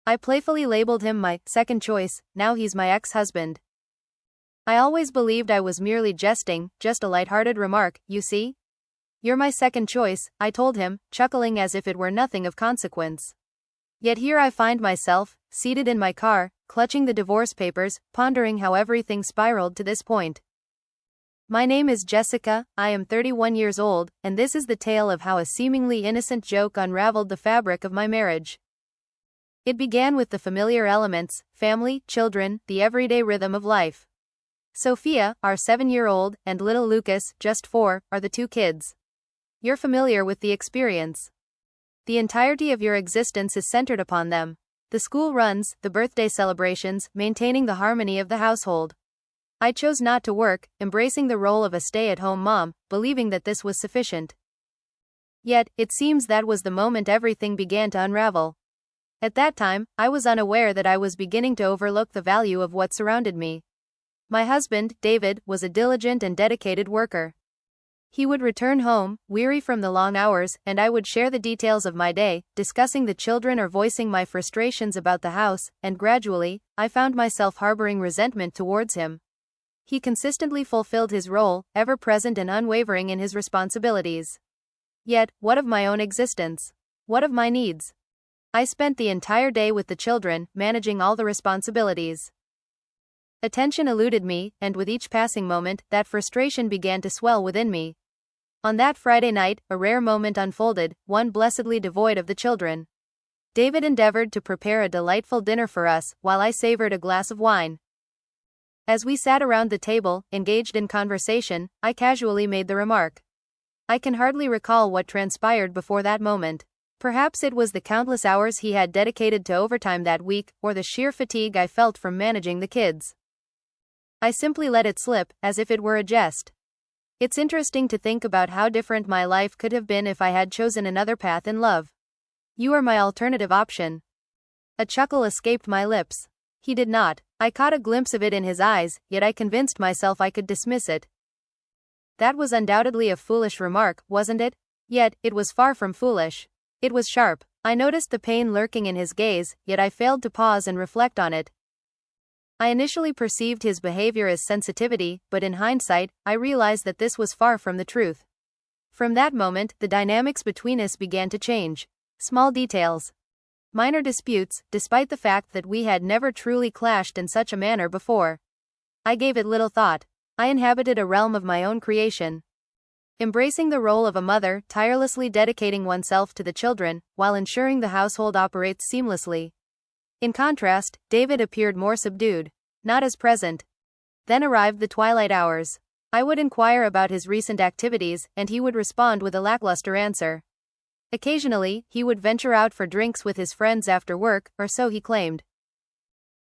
I playfully labeled him my second choice, now he's my ex-husband. I always believed I was merely jesting, just a light-hearted remark, you see? You're my second choice, I told him, chuckling as if it were nothing of consequence. Yet here I find myself, seated in my car, clutching the divorce papers, pondering how everything spiraled to this point. My name is Jessica, I am 31 years old, and this is the tale of how a seemingly innocent joke unraveled the fabric of my marriage. It began with the familiar elements, family, children, the everyday rhythm of life. Sophia, our 7-year-old, and little Lucas, just 4, are the two kids. You're familiar with the experience. The entirety of your existence is centered upon them. The school runs, the birthday celebrations, maintaining the harmony of the household. I chose not to work, embracing the role of a stay-at-home mom, believing that this was sufficient. Yet, it seems that was the moment everything began to unravel. At that time, I was unaware that I was beginning to overlook the value of what surrounded me. My husband, David, was a diligent and dedicated worker. He would return home, weary from the long hours, and I would share the details of my day, discussing the children or voicing my frustrations about the house, and gradually, I found myself harboring resentment towards him. He consistently fulfilled his role, ever present and unwavering in his responsibilities. Yet, what of my own existence? What of my needs? I spent the entire day with the children, managing all the responsibilities. Attention eluded me, and with each passing moment, that frustration began to swell within me. On that Friday night, a rare moment unfolded, one blessedly devoid of the children. David endeavored to prepare a delightful dinner for us, while I savored a glass of wine. As we sat around the table, engaged in conversation, I casually made the remark. I can hardly recall what transpired before that moment. Perhaps it was the countless hours he had dedicated to overtime that week, or the sheer fatigue I felt from managing the kids. I simply let it slip, as if it were a jest. It's interesting to think about how different my life could have been if I had chosen another path in love. You are my alternative option. A chuckle escaped my lips. He did not. I caught a glimpse of it in his eyes, yet I convinced myself I could dismiss it. That was undoubtedly a foolish remark, wasn't it? Yet, it was far from foolish. It was sharp. I noticed the pain lurking in his gaze, yet I failed to pause and reflect on it. I initially perceived his behavior as sensitivity, but in hindsight, I realized that this was far from the truth. From that moment, the dynamics between us began to change. Small details. Minor disputes, despite the fact that we had never truly clashed in such a manner before. I gave it little thought. I inhabited a realm of my own creation. Embracing the role of a mother, tirelessly dedicating oneself to the children, while ensuring the household operates seamlessly. In contrast, David appeared more subdued, not as present. Then arrived the twilight hours. I would inquire about his recent activities, and he would respond with a lackluster answer. Occasionally, he would venture out for drinks with his friends after work, or so he claimed.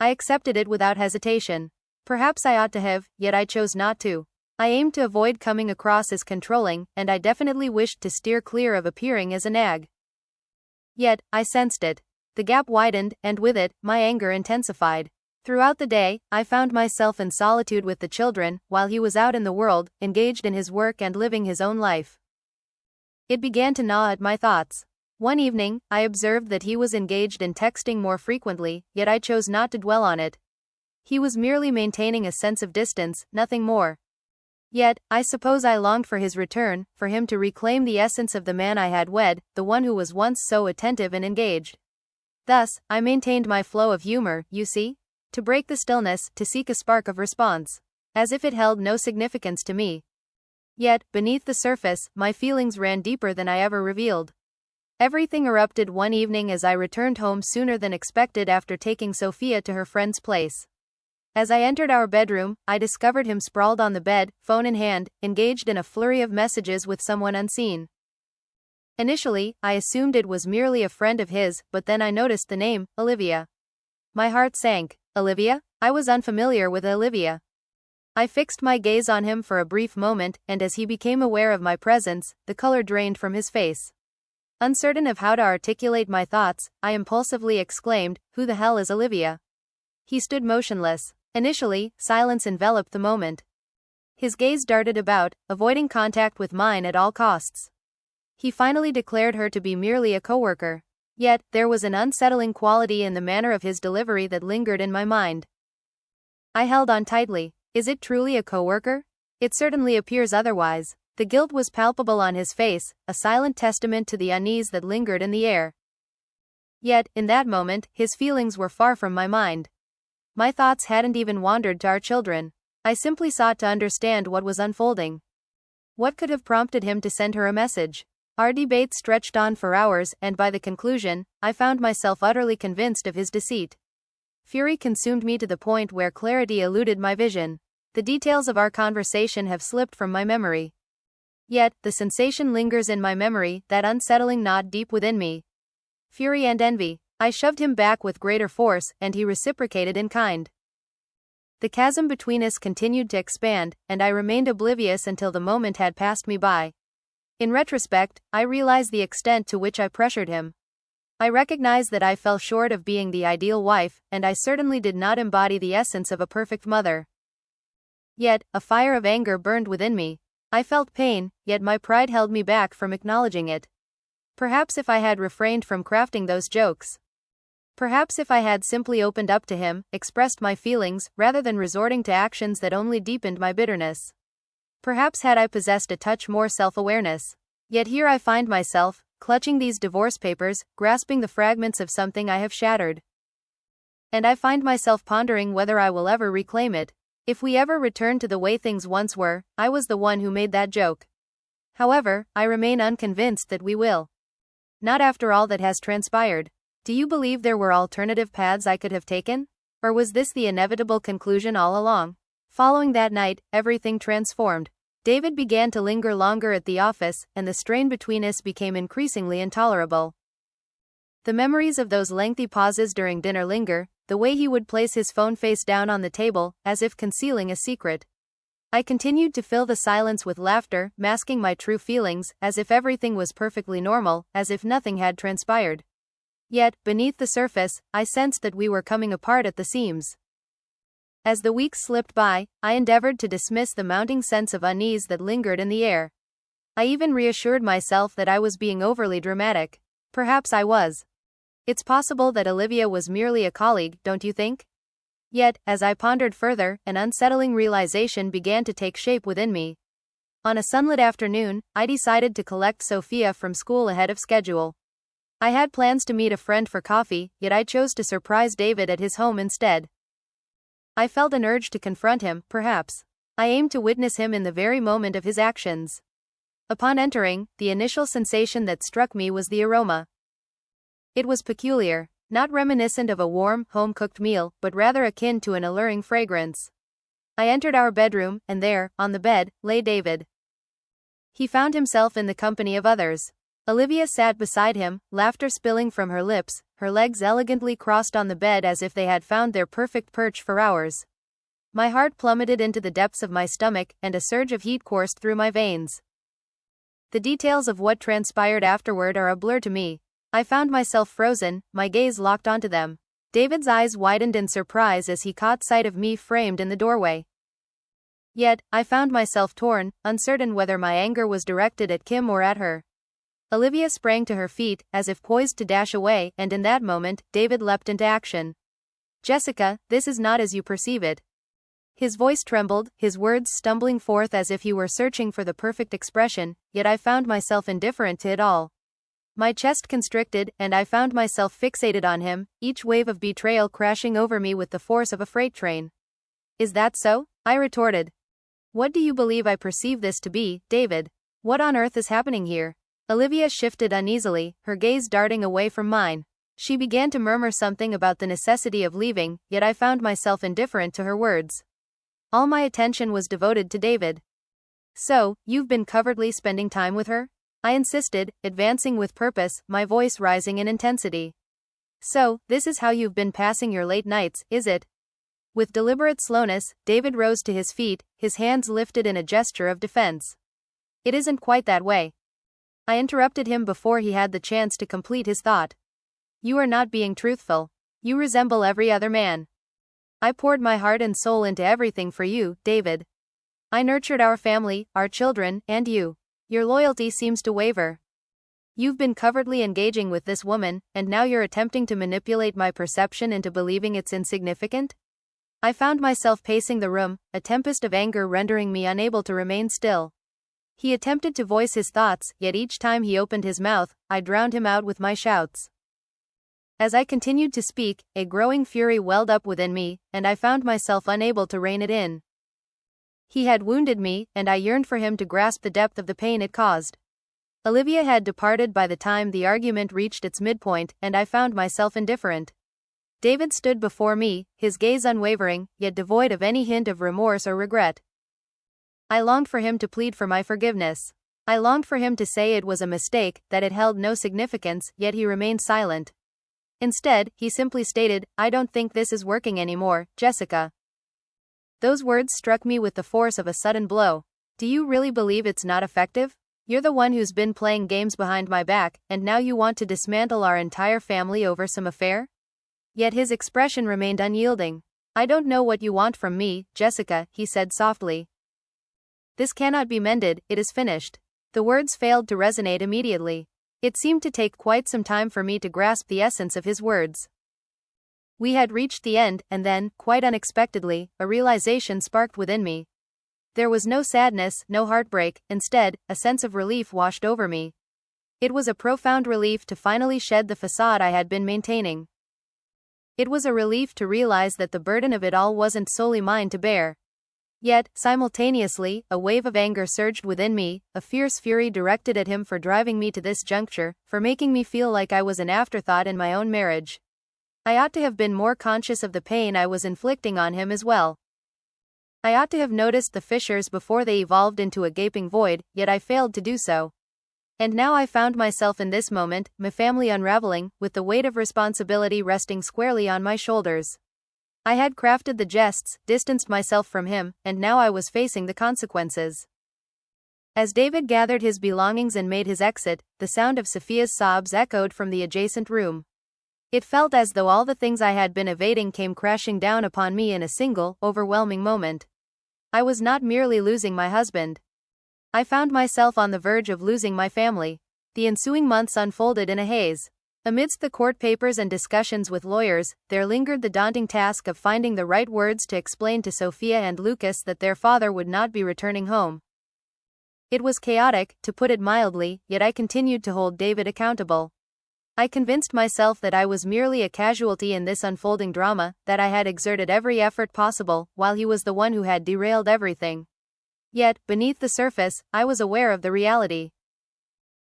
I accepted it without hesitation. Perhaps I ought to have, yet I chose not to. I aimed to avoid coming across as controlling, and I definitely wished to steer clear of appearing as a nag. Yet, I sensed it. The gap widened, and with it, my anger intensified. Throughout the day, I found myself in solitude with the children, while he was out in the world, engaged in his work and living his own life. It began to gnaw at my thoughts. One evening, I observed that he was engaged in texting more frequently, yet I chose not to dwell on it. He was merely maintaining a sense of distance, nothing more. Yet, I suppose I longed for his return, for him to reclaim the essence of the man I had wed, the one who was once so attentive and engaged. Thus, I maintained my flow of humor, you see? To break the stillness, to seek a spark of response. As if it held no significance to me. Yet, beneath the surface, my feelings ran deeper than I ever revealed. Everything erupted one evening as I returned home sooner than expected after taking Sophia to her friend's place. As I entered our bedroom, I discovered him sprawled on the bed, phone in hand, engaged in a flurry of messages with someone unseen. Initially, I assumed it was merely a friend of his, but then I noticed the name, Olivia. My heart sank. Olivia? I was unfamiliar with Olivia. I fixed my gaze on him for a brief moment, and as he became aware of my presence, the color drained from his face. Uncertain of how to articulate my thoughts, I impulsively exclaimed, "Who the hell is Olivia?" He stood motionless. Initially, silence enveloped the moment. His gaze darted about, avoiding contact with mine at all costs. He finally declared her to be merely a coworker. Yet, there was an unsettling quality in the manner of his delivery that lingered in my mind. I held on tightly. Is it truly a coworker? It certainly appears otherwise. The guilt was palpable on his face, a silent testament to the unease that lingered in the air. Yet, in that moment, his feelings were far from my mind. My thoughts hadn't even wandered to our children. I simply sought to understand what was unfolding. What could have prompted him to send her a message? Our debate stretched on for hours, and by the conclusion, I found myself utterly convinced of his deceit. Fury consumed me to the point where clarity eluded my vision. The details of our conversation have slipped from my memory. Yet, the sensation lingers in my memory, that unsettling knot deep within me. Fury and envy. I shoved him back with greater force, and he reciprocated in kind. The chasm between us continued to expand, and I remained oblivious until the moment had passed me by. In retrospect, I realize the extent to which I pressured him. I recognize that I fell short of being the ideal wife, and I certainly did not embody the essence of a perfect mother. Yet, a fire of anger burned within me. I felt pain, yet my pride held me back from acknowledging it. Perhaps if I had refrained from crafting those jokes. Perhaps if I had simply opened up to him, expressed my feelings, rather than resorting to actions that only deepened my bitterness. Perhaps had I possessed a touch more self-awareness. Yet here I find myself, clutching these divorce papers, grasping the fragments of something I have shattered. And I find myself pondering whether I will ever reclaim it. If we ever return to the way things once were, I was the one who made that joke. However, I remain unconvinced that we will. Not after all that has transpired. Do you believe there were alternative paths I could have taken? Or was this the inevitable conclusion all along? Following that night, everything transformed. David began to linger longer at the office, and the strain between us became increasingly intolerable. The memories of those lengthy pauses during dinner linger, the way he would place his phone face down on the table, as if concealing a secret. I continued to fill the silence with laughter, masking my true feelings, as if everything was perfectly normal, as if nothing had transpired. Yet, beneath the surface, I sensed that we were coming apart at the seams. As the weeks slipped by, I endeavored to dismiss the mounting sense of unease that lingered in the air. I even reassured myself that I was being overly dramatic. Perhaps I was. It's possible that Olivia was merely a colleague, don't you think? Yet, as I pondered further, an unsettling realization began to take shape within me. On a sunlit afternoon, I decided to collect Sophia from school ahead of schedule. I had plans to meet a friend for coffee, yet I chose to surprise David at his home instead. I felt an urge to confront him, perhaps. I aimed to witness him in the very moment of his actions. Upon entering, the initial sensation that struck me was the aroma. It was peculiar, not reminiscent of a warm, home-cooked meal, but rather akin to an alluring fragrance. I entered our bedroom, and there, on the bed, lay David. He found himself in the company of others. Olivia sat beside him, laughter spilling from her lips, her legs elegantly crossed on the bed as if they had found their perfect perch for hours. My heart plummeted into the depths of my stomach, and a surge of heat coursed through my veins. The details of what transpired afterward are a blur to me. I found myself frozen, my gaze locked onto them. David's eyes widened in surprise as he caught sight of me framed in the doorway. Yet, I found myself torn, uncertain whether my anger was directed at Kim or at her. Olivia sprang to her feet, as if poised to dash away, and in that moment, David leapt into action. "Jessica, this is not as you perceive it." His voice trembled, his words stumbling forth as if he were searching for the perfect expression, yet I found myself indifferent to it all. My chest constricted, and I found myself fixated on him, each wave of betrayal crashing over me with the force of a freight train. "Is that so?" I retorted. "What do you believe I perceive this to be, David? What on earth is happening here?" Olivia shifted uneasily, her gaze darting away from mine. She began to murmur something about the necessity of leaving, yet I found myself indifferent to her words. All my attention was devoted to David. "So, you've been covertly spending time with her?" I insisted, advancing with purpose, my voice rising in intensity. "So, this is how you've been passing your late nights, is it?" With deliberate slowness, David rose to his feet, his hands lifted in a gesture of defense. "It isn't quite that way." I interrupted him before he had the chance to complete his thought. "You are not being truthful. You resemble every other man. I poured my heart and soul into everything for you, David. I nurtured our family, our children, and you. Your loyalty seems to waver." You've been covertly engaging with this woman, and now you're attempting to manipulate my perception into believing it's insignificant? I found myself pacing the room, a tempest of anger rendering me unable to remain still. He attempted to voice his thoughts, yet each time he opened his mouth, I drowned him out with my shouts. As I continued to speak, a growing fury welled up within me, and I found myself unable to rein it in. He had wounded me, and I yearned for him to grasp the depth of the pain it caused. Olivia had departed by the time the argument reached its midpoint, and I found myself indifferent. David stood before me, his gaze unwavering, yet devoid of any hint of remorse or regret. I longed for him to plead for my forgiveness. I longed for him to say it was a mistake, that it held no significance, yet he remained silent. Instead, he simply stated, "I don't think this is working anymore, Jessica." Those words struck me with the force of a sudden blow. Do you really believe it's not effective? You're the one who's been playing games behind my back, and now you want to dismantle our entire family over some affair? Yet his expression remained unyielding. I don't know what you want from me, Jessica, he said softly. This cannot be mended, it is finished. The words failed to resonate immediately. It seemed to take quite some time for me to grasp the essence of his words. We had reached the end, and then, quite unexpectedly, a realization sparked within me. There was no sadness, no heartbreak, instead, a sense of relief washed over me. It was a profound relief to finally shed the facade I had been maintaining. It was a relief to realize that the burden of it all wasn't solely mine to bear. Yet, simultaneously, a wave of anger surged within me, a fierce fury directed at him for driving me to this juncture, for making me feel like I was an afterthought in my own marriage. I ought to have been more conscious of the pain I was inflicting on him as well. I ought to have noticed the fissures before they evolved into a gaping void, yet I failed to do so. And now I found myself in this moment, my family unraveling, with the weight of responsibility resting squarely on my shoulders. I had crafted the jests, distanced myself from him, and now I was facing the consequences. As David gathered his belongings and made his exit, the sound of Sophia's sobs echoed from the adjacent room. It felt as though all the things I had been evading came crashing down upon me in a single, overwhelming moment. I was not merely losing my husband. I found myself on the verge of losing my family. The ensuing months unfolded in a haze. Amidst the court papers and discussions with lawyers, there lingered the daunting task of finding the right words to explain to Sophia and Lucas that their father would not be returning home. It was chaotic, to put it mildly, yet I continued to hold David accountable. I convinced myself that I was merely a casualty in this unfolding drama, that I had exerted every effort possible, while he was the one who had derailed everything. Yet, beneath the surface, I was aware of the reality.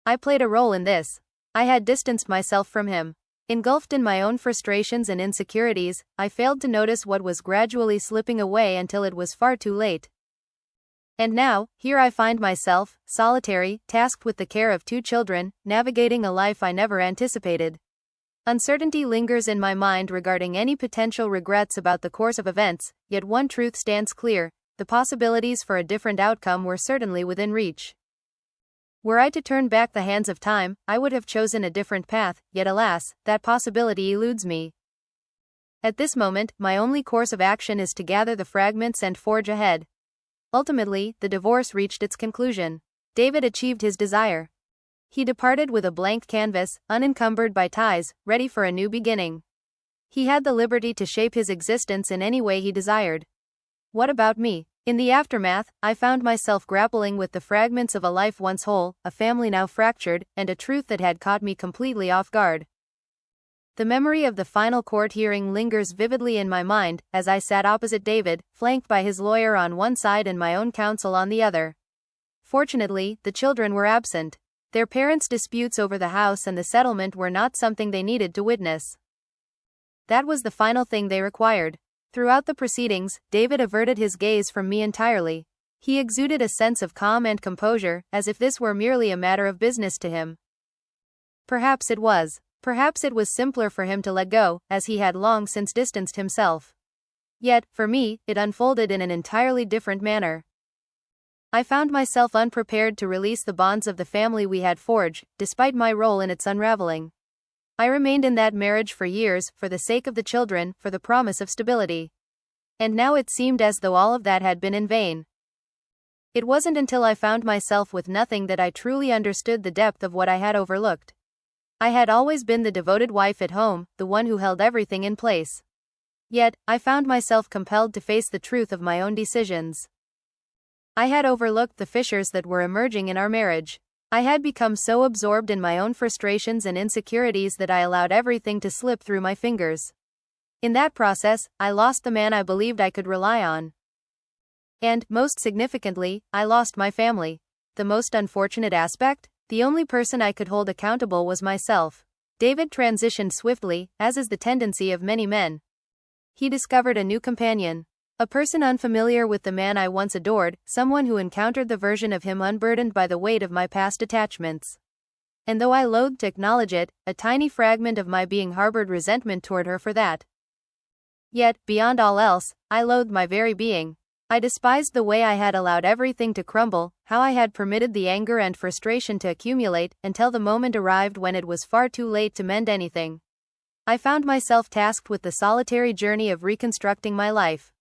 I played a role in this. I had distanced myself from him. Engulfed in my own frustrations and insecurities, I failed to notice what was gradually slipping away until it was far too late. And now, here I find myself, solitary, tasked with the care of 2 children, navigating a life I never anticipated. Uncertainty lingers in my mind regarding any potential regrets about the course of events, yet one truth stands clear: the possibilities for a different outcome were certainly within reach. Were I to turn back the hands of time, I would have chosen a different path, yet alas, that possibility eludes me. At this moment, my only course of action is to gather the fragments and forge ahead. Ultimately, the divorce reached its conclusion. David achieved his desire. He departed with a blank canvas, unencumbered by ties, ready for a new beginning. He had the liberty to shape his existence in any way he desired. What about me? In the aftermath, I found myself grappling with the fragments of a life once whole, a family now fractured, and a truth that had caught me completely off guard. The memory of the final court hearing lingers vividly in my mind, as I sat opposite David, flanked by his lawyer on one side and my own counsel on the other. Fortunately, the children were absent. Their parents' disputes over the house and the settlement were not something they needed to witness. That was the final thing they required. Throughout the proceedings, David averted his gaze from me entirely. He exuded a sense of calm and composure, as if this were merely a matter of business to him. Perhaps it was. Perhaps it was simpler for him to let go, as he had long since distanced himself. Yet, for me, it unfolded in an entirely different manner. I found myself unprepared to release the bonds of the family we had forged, despite my role in its unraveling. I remained in that marriage for years, for the sake of the children, for the promise of stability. And now it seemed as though all of that had been in vain. It wasn't until I found myself with nothing that I truly understood the depth of what I had overlooked. I had always been the devoted wife at home, the one who held everything in place. Yet, I found myself compelled to face the truth of my own decisions. I had overlooked the fissures that were emerging in our marriage. I had become so absorbed in my own frustrations and insecurities that I allowed everything to slip through my fingers. In that process, I lost the man I believed I could rely on. And, most significantly, I lost my family. The most unfortunate aspect? The only person I could hold accountable was myself. David transitioned swiftly, as is the tendency of many men. He discovered a new companion. A person unfamiliar with the man I once adored, someone who encountered the version of him unburdened by the weight of my past attachments. And though I loathed to acknowledge it, a tiny fragment of my being harbored resentment toward her for that. Yet, beyond all else, I loathed my very being. I despised the way I had allowed everything to crumble, how I had permitted the anger and frustration to accumulate, until the moment arrived when it was far too late to mend anything. I found myself tasked with the solitary journey of reconstructing my life.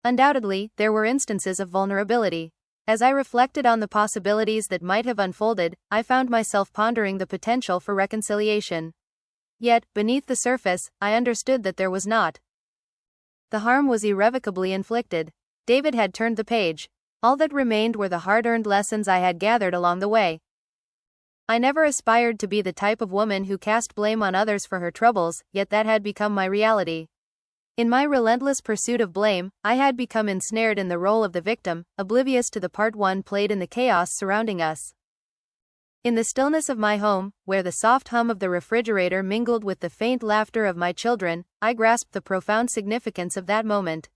Undoubtedly, there were instances of vulnerability. As I reflected on the possibilities that might have unfolded, I found myself pondering the potential for reconciliation. Yet, beneath the surface, I understood that there was not. The harm was irrevocably inflicted. David had turned the page. All that remained were the hard-earned lessons I had gathered along the way. I never aspired to be the type of woman who cast blame on others for her troubles, yet that had become my reality. In my relentless pursuit of blame, I had become ensnared in the role of the victim, oblivious to the part one played in the chaos surrounding us. In the stillness of my home, where the soft hum of the refrigerator mingled with the faint laughter of my children, I grasped the profound significance of that moment.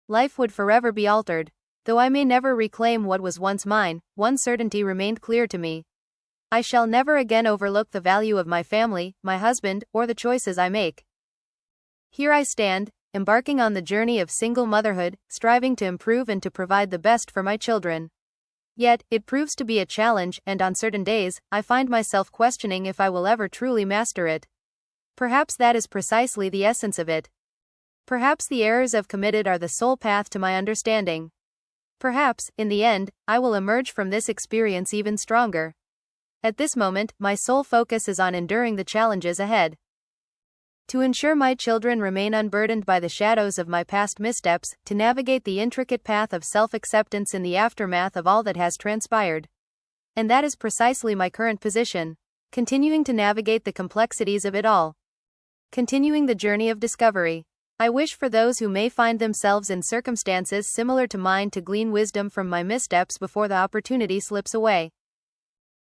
Life would forever be altered. Though I may never reclaim what was once mine, one certainty remained clear to me. I shall never again overlook the value of my family, my husband, or the choices I make. Here I stand, embarking on the journey of single motherhood, striving to improve and to provide the best for my children. Yet, it proves to be a challenge, and on certain days, I find myself questioning if I will ever truly master it. Perhaps that is precisely the essence of it. Perhaps the errors I've committed are the sole path to my understanding. Perhaps, in the end, I will emerge from this experience even stronger. At this moment, my sole focus is on enduring the challenges ahead. To ensure my children remain unburdened by the shadows of my past missteps, to navigate the intricate path of self-acceptance in the aftermath of all that has transpired. And that is precisely my current position. Continuing to navigate the complexities of it all. Continuing the journey of discovery. I wish for those who may find themselves in circumstances similar to mine to glean wisdom from my missteps before the opportunity slips away.